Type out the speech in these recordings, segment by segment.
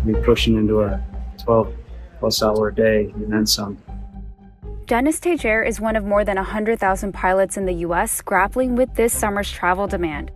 be pushing into a 12-plus hour day and then some. Dennis Tejer is one of more than 100,000 pilots in the U.S. grappling with this summer's travel demand.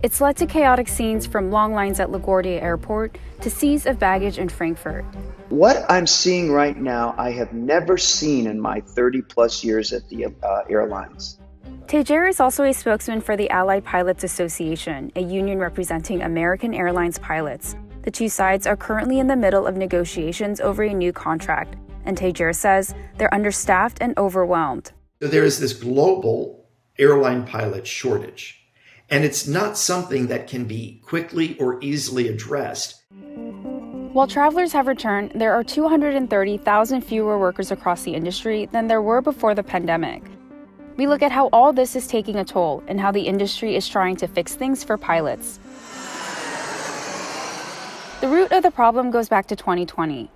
It's led to chaotic scenes from long lines at LaGuardia Airport to seas of baggage in Frankfurt. What I'm seeing right now, I have never seen in my 30-plus years at the airlines. Tejer is also a spokesman for the Allied Pilots Association, a union representing American Airlines pilots. The two sides are currently in the middle of negotiations over a new contract, and Tejer says they're understaffed and overwhelmed. There is this global airline pilot shortage, and it's not something that can be quickly or easily addressed. While travelers have returned, there are 230,000 fewer workers across the industry than there were before the pandemic. We look at how all this is taking a toll and how the industry is trying to fix things for pilots. The root of the problem goes back to 2020.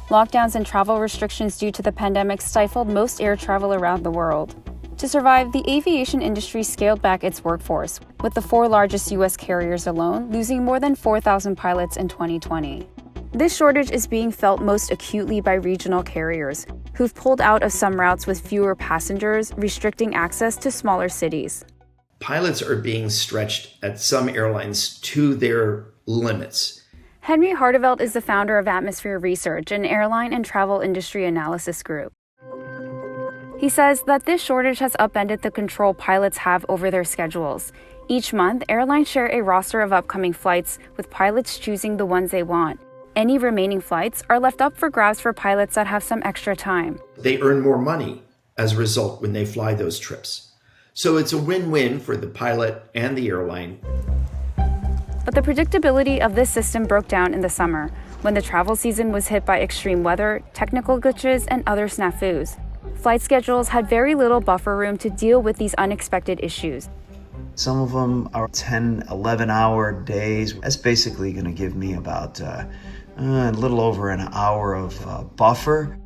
Lockdowns and travel restrictions due to the pandemic stifled most air travel around the world. To survive, the aviation industry scaled back its workforce, with the 4 largest U.S. carriers alone losing more than 4,000 pilots in 2020. This shortage is being felt most acutely by regional carriers, who've pulled out of some routes with fewer passengers, restricting access to smaller cities. Pilots are being stretched at some airlines to their limits. Henry Hardevelt is the founder of Atmosphere Research, an airline and travel industry analysis group. He says that this shortage has upended the control pilots have over their schedules. Each month, airlines share a roster of upcoming flights, with pilots choosing the ones they want. Any remaining flights are left up for grabs for pilots that have some extra time. They earn more money as a result when they fly those trips. So it's a win-win for the pilot and the airline. But the predictability of this system broke down in the summer, when the travel season was hit by extreme weather, technical glitches, and other snafus. Flight schedules had very little buffer room to deal with these unexpected issues. Some of them are 10, 11-hour days. That's basically going to give me about a little over an hour of buffer.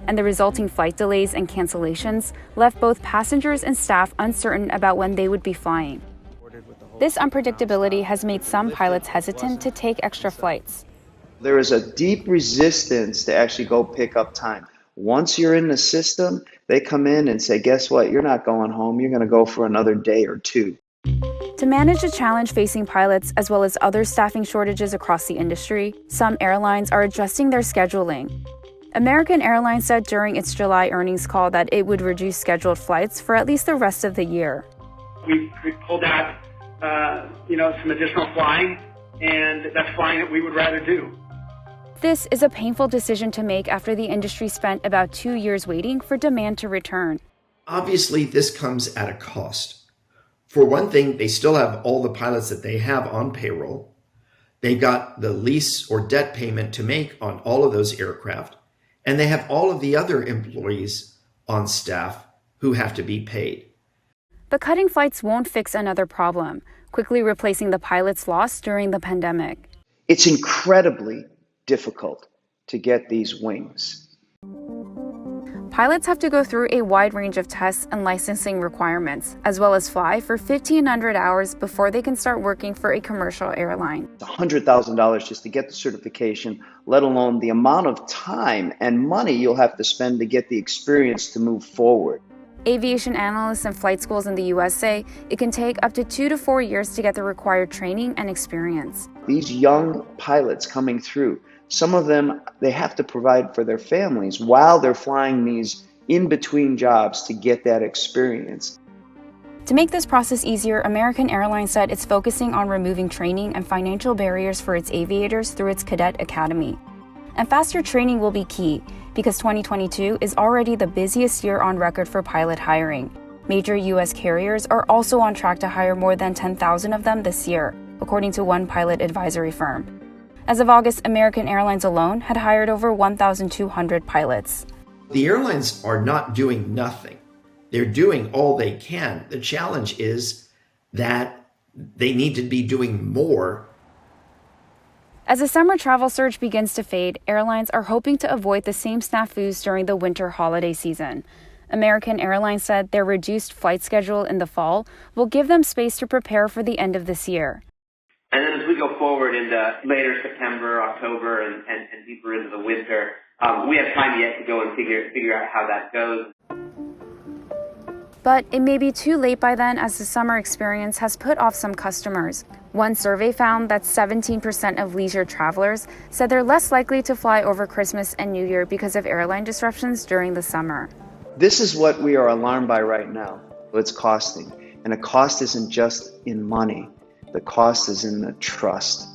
And the resulting flight delays and cancellations left both passengers and staff uncertain about when they would be flying. This unpredictability has made some pilots hesitant to take extra flights. There is a deep resistance to actually go pick up time. Once you're in the system, they come in and say, guess what? You're not going home. You're going to go for another day or two. To manage the challenge facing pilots, as well as other staffing shortages across the industry, some airlines are adjusting their scheduling. American Airlines said during its July earnings call that it would reduce scheduled flights for at least the rest of the year. We pulled out, some additional flying, and that's flying that we would rather do. This is a painful decision to make after the industry spent about 2 years waiting for demand to return. Obviously, this comes at a cost. For one thing, they still have all the pilots that they have on payroll. They've got the lease or debt payment to make on all of those aircraft. And they have all of the other employees on staff who have to be paid. But cutting flights won't fix another problem, quickly replacing the pilots lost during the pandemic. It's incredibly difficult to get these wings. Pilots have to go through a wide range of tests and licensing requirements, as well as fly for 1,500 hours before they can start working for a commercial airline. It's $100,000 just to get the certification, let alone the amount of time and money you'll have to spend to get the experience to move forward. Aviation analysts and flight schools in the U.S. say it can take up to 2 to 4 years to get the required training and experience. These young pilots coming through, some of them, they have to provide for their families while they're flying these in-between jobs to get that experience. To make this process easier, American Airlines said it's focusing on removing training and financial barriers for its aviators through its Cadet Academy. And faster training will be key, because 2022 is already the busiest year on record for pilot hiring. Major U.S. carriers are also on track to hire more than 10,000 of them this year, according to one pilot advisory firm. As of August, American Airlines alone had hired over 1,200 pilots. The airlines are not doing nothing. They're doing all they can. The challenge is that they need to be doing more. As the summer travel surge begins to fade, airlines are hoping to avoid the same snafus during the winter holiday season. American Airlines said their reduced flight schedule in the fall will give them space to prepare for the end of this year. And then as we we go forward into later September, October, and deeper into the winter, we have time yet to go and figure out how that goes. But it may be too late by then, as the summer experience has put off some customers. One survey found that 17% of leisure travelers said they're less likely to fly over Christmas and New Year because of airline disruptions during the summer. This is what we are alarmed by right now. It's costing. And the cost isn't just in money. The cost is in the trust.